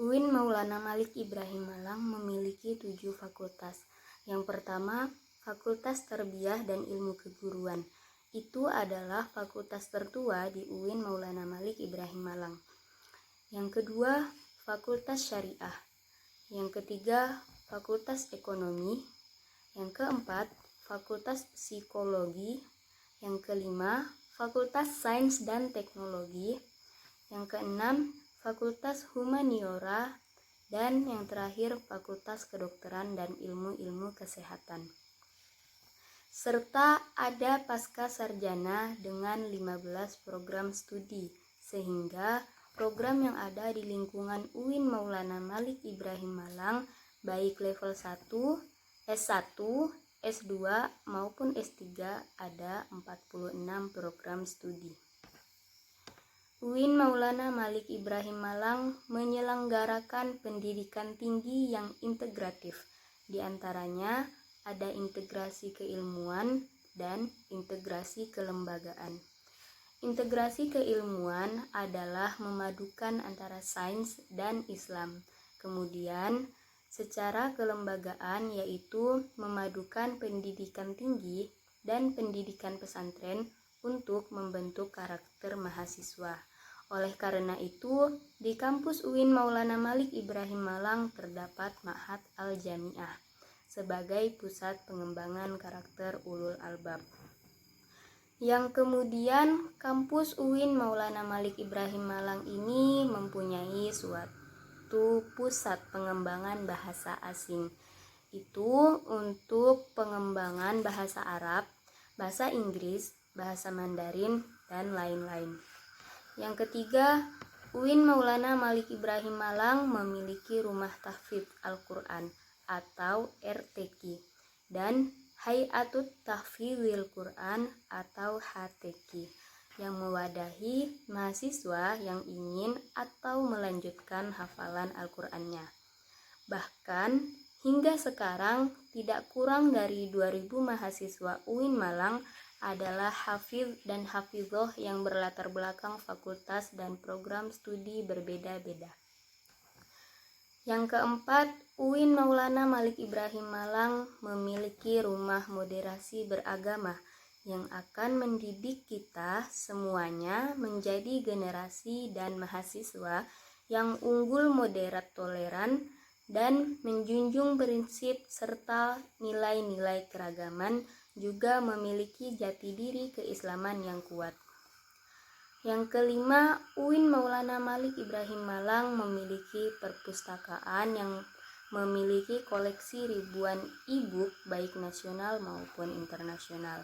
UIN Maulana Malik Ibrahim Malang memiliki 7 fakultas. Yang pertama, Fakultas Tarbiyah dan Ilmu Keguruan. Itu adalah fakultas tertua di UIN Maulana Malik Ibrahim Malang. Yang kedua, Fakultas Syariah. Yang ketiga, Fakultas Ekonomi. Yang keempat, Fakultas Psikologi. Yang kelima, Fakultas Sains dan Teknologi. Yang keenam, Fakultas Humaniora. Dan yang terakhir, Fakultas Kedokteran dan Ilmu-Ilmu Kesehatan. Serta ada pasca sarjana dengan 15 program studi, sehingga program yang ada di lingkungan UIN Maulana Malik Ibrahim Malang, baik level 1, S1, S2 maupun S3 ada 46 program studi. UIN Maulana Malik Ibrahim Malang menyelenggarakan pendidikan tinggi yang integratif. Di antaranya ada integrasi keilmuan dan integrasi kelembagaan. Integrasi keilmuan adalah memadukan antara sains dan Islam. Kemudian, secara kelembagaan yaitu memadukan pendidikan tinggi dan pendidikan pesantren untuk membentuk karakter mahasiswa. Oleh karena itu, di kampus UIN Maulana Malik Ibrahim Malang terdapat Ma'had Al-Jami'ah sebagai pusat pengembangan karakter ulul albab. Yang kemudian, kampus UIN Maulana Malik Ibrahim Malang ini mempunyai suatu pusat pengembangan bahasa asing. Itu untuk pengembangan bahasa Arab, bahasa Inggris, bahasa Mandarin, dan lain-lain. Yang ketiga, UIN Maulana Malik Ibrahim Malang memiliki Rumah Tahfidz Al-Quran atau RTQ dan Hay'atut Tahfidzil Quran atau HTQ yang mewadahi mahasiswa yang ingin atau melanjutkan hafalan Al-Qurannya. Bahkan hingga sekarang tidak kurang dari 2000 mahasiswa UIN Malang adalah hafidz dan hafidzoh yang berlatar belakang fakultas dan program studi berbeda-beda. Yang keempat, UIN Maulana Malik Ibrahim Malang memiliki rumah moderasi beragama yang akan mendidik kita semuanya menjadi generasi dan mahasiswa yang unggul, moderat, toleran, dan menjunjung prinsip serta nilai-nilai keragaman, juga memiliki jati diri keislaman yang kuat. Yang kelima, UIN Maulana Malik Ibrahim Malang memiliki perpustakaan yang memiliki koleksi ribuan e-book baik nasional maupun internasional.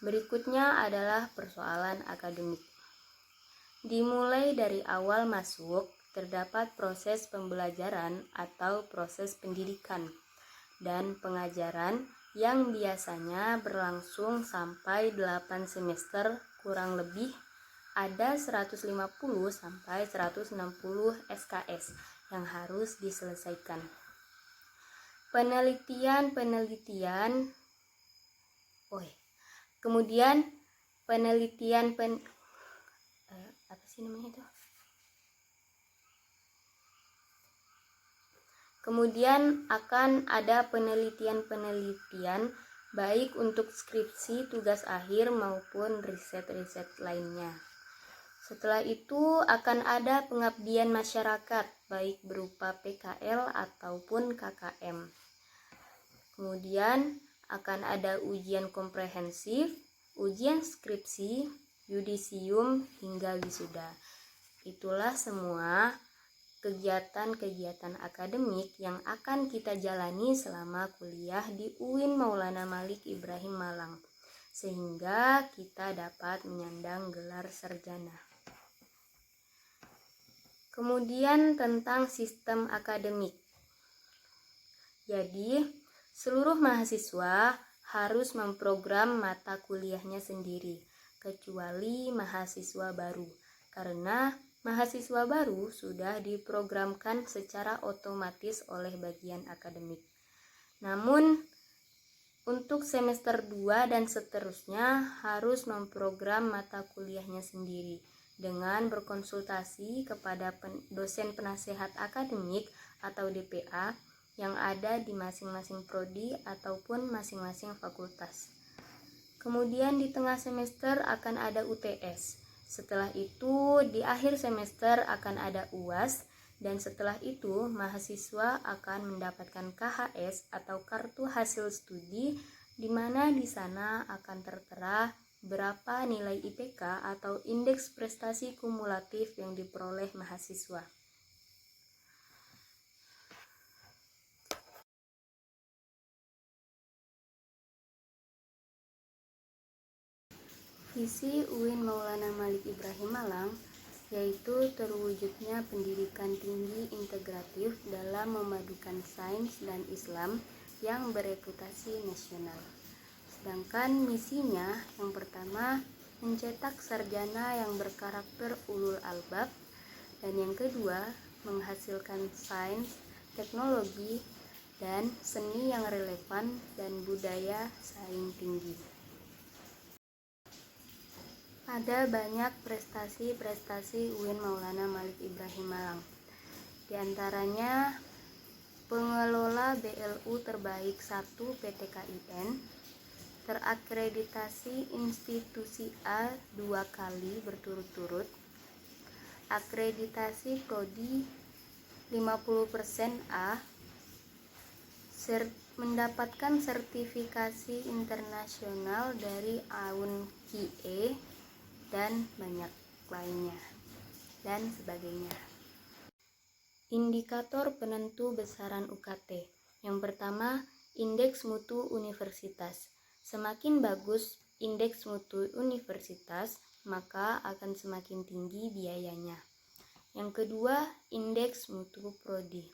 Berikutnya adalah persoalan akademik. Dimulai dari awal masuk, terdapat proses pembelajaran atau proses pendidikan dan pengajaran yang biasanya berlangsung sampai 8 semester, kurang lebih ada 150 sampai 160 SKS yang harus diselesaikan. Kemudian akan ada penelitian-penelitian baik untuk skripsi, tugas akhir maupun riset-riset lainnya. Setelah itu akan ada pengabdian masyarakat baik berupa PKL ataupun KKM. Kemudian akan ada ujian komprehensif, ujian skripsi, yudisium hingga wisuda. Itulah semua kegiatan-kegiatan akademik yang akan kita jalani selama kuliah di UIN Maulana Malik Ibrahim Malang, sehingga kita dapat menyandang gelar sarjana. Kemudian tentang sistem akademik. Jadi, seluruh mahasiswa harus memprogram mata kuliahnya sendiri, kecuali mahasiswa baru, karena mahasiswa baru sudah diprogramkan secara otomatis oleh bagian akademik. Namun, untuk semester 2 dan seterusnya harus memprogram mata kuliahnya sendiri. dengan berkonsultasi kepada dosen penasehat akademik atau DPA yang ada di masing-masing prodi ataupun masing-masing fakultas. Kemudian di tengah semester akan ada UTS. Setelah itu di akhir semester akan ada UAS, dan setelah itu mahasiswa akan mendapatkan KHS atau kartu hasil studi, di mana di sana akan tertera berapa nilai IPK atau indeks prestasi kumulatif yang diperoleh mahasiswa. Visi UIN Maulana Malik Ibrahim Malang yaitu terwujudnya pendidikan tinggi integratif dalam memadukan sains dan Islam yang bereputasi nasional. Sedangkan misinya yang pertama mencetak sarjana yang berkarakter ulul albab, dan yang kedua menghasilkan sains, teknologi, dan seni yang relevan dan budaya saing tinggi. Ada banyak prestasi-prestasi UIN Maulana Malik Ibrahim Malang. Di antaranya pengelola BLU terbaik 1 PT KIN, terakreditasi institusi A 2 kali berturut-turut, akreditasi prodi 50% A, mendapatkan sertifikasi internasional dari AUN-QIE, dan banyak lainnya, dan sebagainya. Indikator penentu besaran UKT. Yang pertama, indeks mutu universitas. Semakin bagus indeks mutu universitas, maka akan semakin tinggi biayanya. Yang kedua, indeks mutu prodi.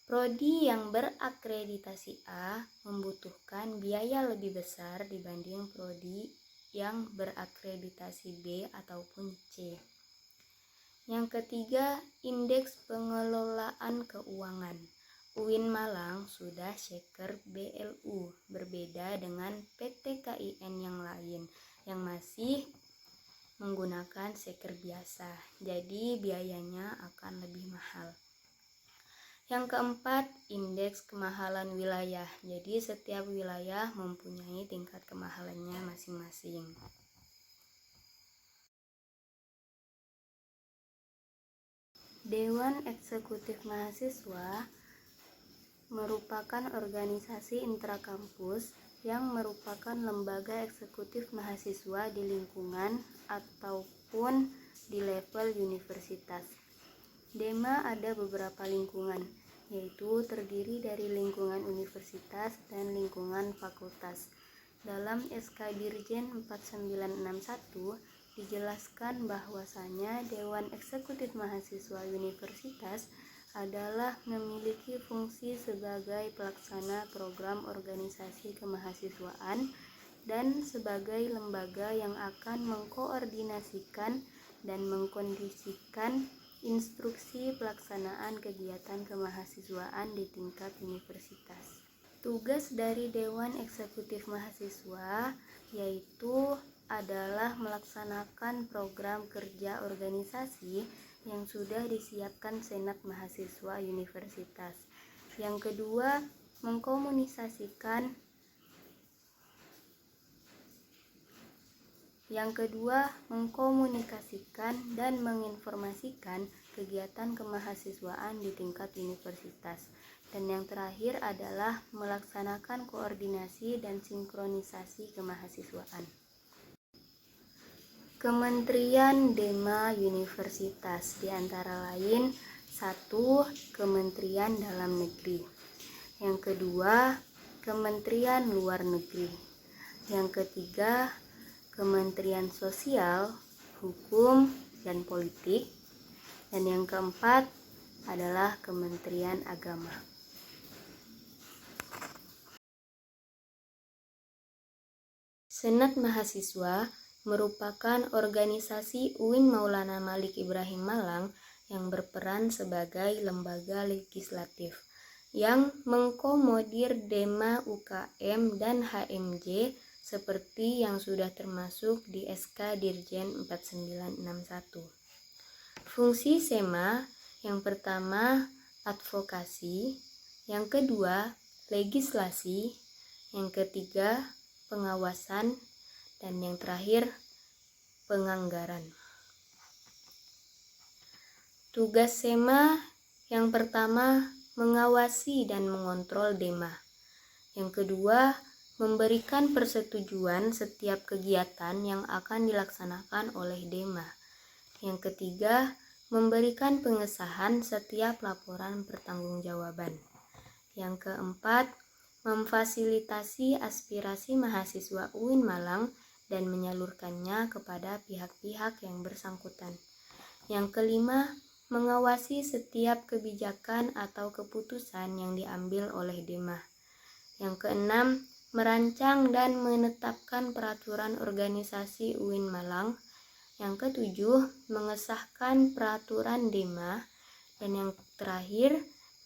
Prodi yang berakreditasi A membutuhkan biaya lebih besar dibanding prodi yang berakreditasi B ataupun C. Yang ketiga, indeks pengelolaan keuangan. UIN Malang sudah shaker BLU, berbeda dengan PT KIN yang lain yang masih menggunakan shaker biasa, jadi biayanya akan lebih mahal. Yang keempat, indeks kemahalan wilayah. Jadi setiap wilayah mempunyai tingkat kemahalannya masing-masing. Dewan Eksekutif Mahasiswa merupakan organisasi intrakampus yang merupakan lembaga eksekutif mahasiswa di lingkungan ataupun di level universitas. DEMA ada beberapa lingkungan, yaitu terdiri dari lingkungan universitas dan lingkungan fakultas. Dalam SK Dirjen 4961 dijelaskan bahwasanya Dewan Eksekutif Mahasiswa Universitas adalah memiliki fungsi sebagai pelaksana program organisasi kemahasiswaan dan sebagai lembaga yang akan mengkoordinasikan dan mengkondisikan instruksi pelaksanaan kegiatan kemahasiswaan di tingkat universitas. Tugas dari Dewan Eksekutif Mahasiswa yaitu adalah melaksanakan program kerja organisasi yang sudah disiapkan Senat Mahasiswa Universitas. Yang kedua, mengkomunikasikan dan menginformasikan kegiatan kemahasiswaan di tingkat universitas. Dan yang terakhir adalah melaksanakan koordinasi dan sinkronisasi kemahasiswaan. Kementerian DEMA Universitas di antara lain 1. Kementerian Dalam Negeri. Yang kedua, Kementerian Luar Negeri. Yang ketiga, Kementerian Sosial, Hukum, dan Politik. Dan yang keempat adalah Kementerian Agama. Senat Mahasiswa merupakan organisasi UIN Maulana Malik Ibrahim Malang yang berperan sebagai lembaga legislatif yang mengkomodir DEMA UKM dan HMJ seperti yang sudah termasuk di SK Dirjen 4961. Fungsi SEMA yang pertama advokasi, yang kedua legislasi, yang ketiga pengawasan, dan yang terakhir penganggaran. Tugas SEMA yang pertama mengawasi dan mengontrol DEMA. Yang kedua, memberikan persetujuan setiap kegiatan yang akan dilaksanakan oleh DEMA. Yang ketiga, memberikan pengesahan setiap laporan pertanggungjawaban. Yang keempat, memfasilitasi aspirasi mahasiswa UIN Malang dan menyalurkannya kepada pihak-pihak yang bersangkutan. Yang kelima, mengawasi setiap kebijakan atau keputusan yang diambil oleh DEMA. Yang keenam, merancang dan menetapkan peraturan organisasi UIN Malang. Yang ketujuh, mengesahkan peraturan DEMA. Dan yang terakhir,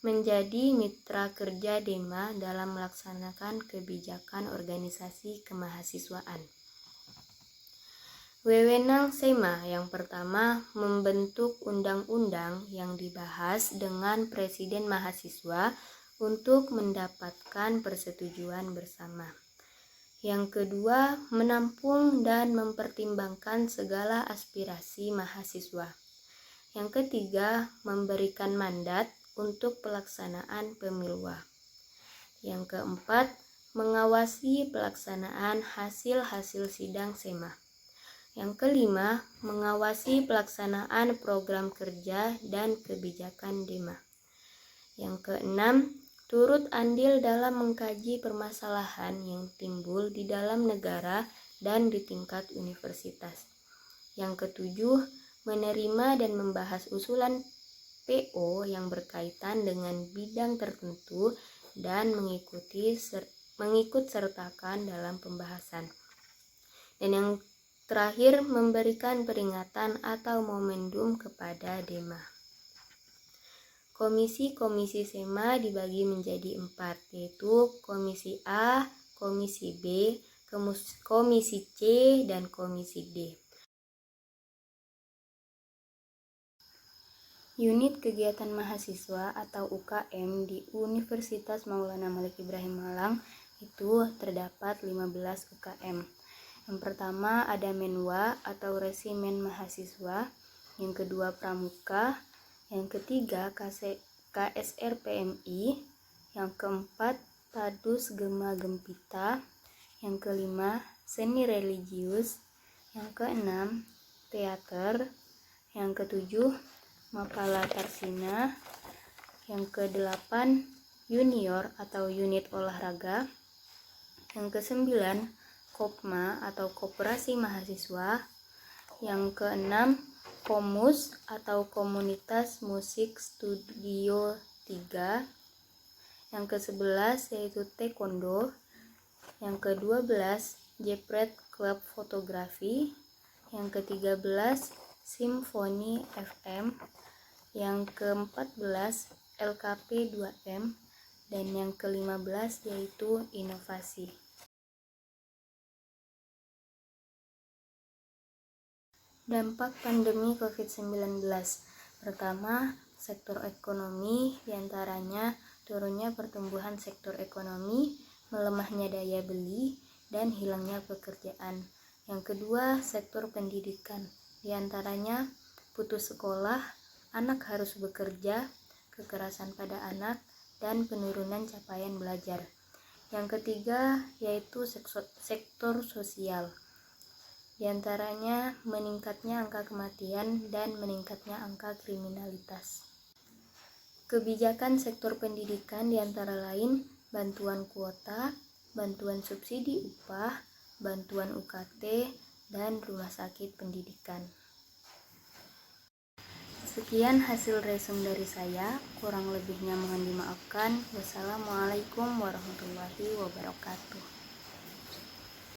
menjadi mitra kerja DEMA dalam melaksanakan kebijakan organisasi kemahasiswaan. Wewenang SEMA yang pertama, membentuk undang-undang yang dibahas dengan Presiden Mahasiswa untuk mendapatkan persetujuan bersama. Yang kedua, menampung dan mempertimbangkan segala aspirasi mahasiswa. Yang ketiga, memberikan mandat untuk pelaksanaan pemiluan. Yang keempat, mengawasi pelaksanaan hasil-hasil sidang SEMA. Yang kelima, mengawasi pelaksanaan program kerja dan kebijakan DEMA. Yang keenam, turut andil dalam mengkaji permasalahan yang timbul di dalam negara dan di tingkat universitas. Yang ketujuh, menerima dan membahas usulan PO yang berkaitan dengan bidang tertentu dan mengikut sertakan dalam pembahasan. Dan yang terakhir, memberikan peringatan atau momentum kepada DEMA. Komisi-komisi SEMA dibagi menjadi 4, yaitu Komisi A, Komisi B, Komisi C, dan Komisi D. Unit kegiatan mahasiswa atau UKM di Universitas Maulana Malik Ibrahim Malang itu terdapat 15 UKM. Yang pertama ada Menwa atau Resimen Mahasiswa, yang kedua Pramuka, yang ketiga KSR PMI, yang keempat Tadus Gema Gempita, yang kelima Seni Religius, yang keenam Teater, yang ketujuh Mapala Tarsina, yang kedelapan Junior atau Unit Olahraga, yang kesembilan Kopma atau Koperasi Mahasiswa, yang keenam Komus atau Komunitas Musik Studio 3, yang ke-11 yaitu Taekwondo, yang ke-12 Jepret Club Fotografi, yang ke-13 Simfoni FM, yang ke-14 LKP 2M, dan yang ke-15 yaitu Inovasi. Dampak pandemi COVID-19. Pertama, sektor ekonomi, diantaranya turunnya pertumbuhan sektor ekonomi, melemahnya daya beli, dan hilangnya pekerjaan. Yang kedua, sektor pendidikan, diantaranya putus sekolah, anak harus bekerja, kekerasan pada anak, dan penurunan capaian belajar. Yang ketiga, yaitu sektor sosial, di antaranya meningkatnya angka kematian dan meningkatnya angka kriminalitas. Kebijakan sektor pendidikan di antara lain bantuan kuota, bantuan subsidi upah, bantuan UKT, dan rumah sakit pendidikan. Sekian hasil resume dari saya, kurang lebihnya mohon dimaafkan. Wassalamualaikum warahmatullahi wabarakatuh.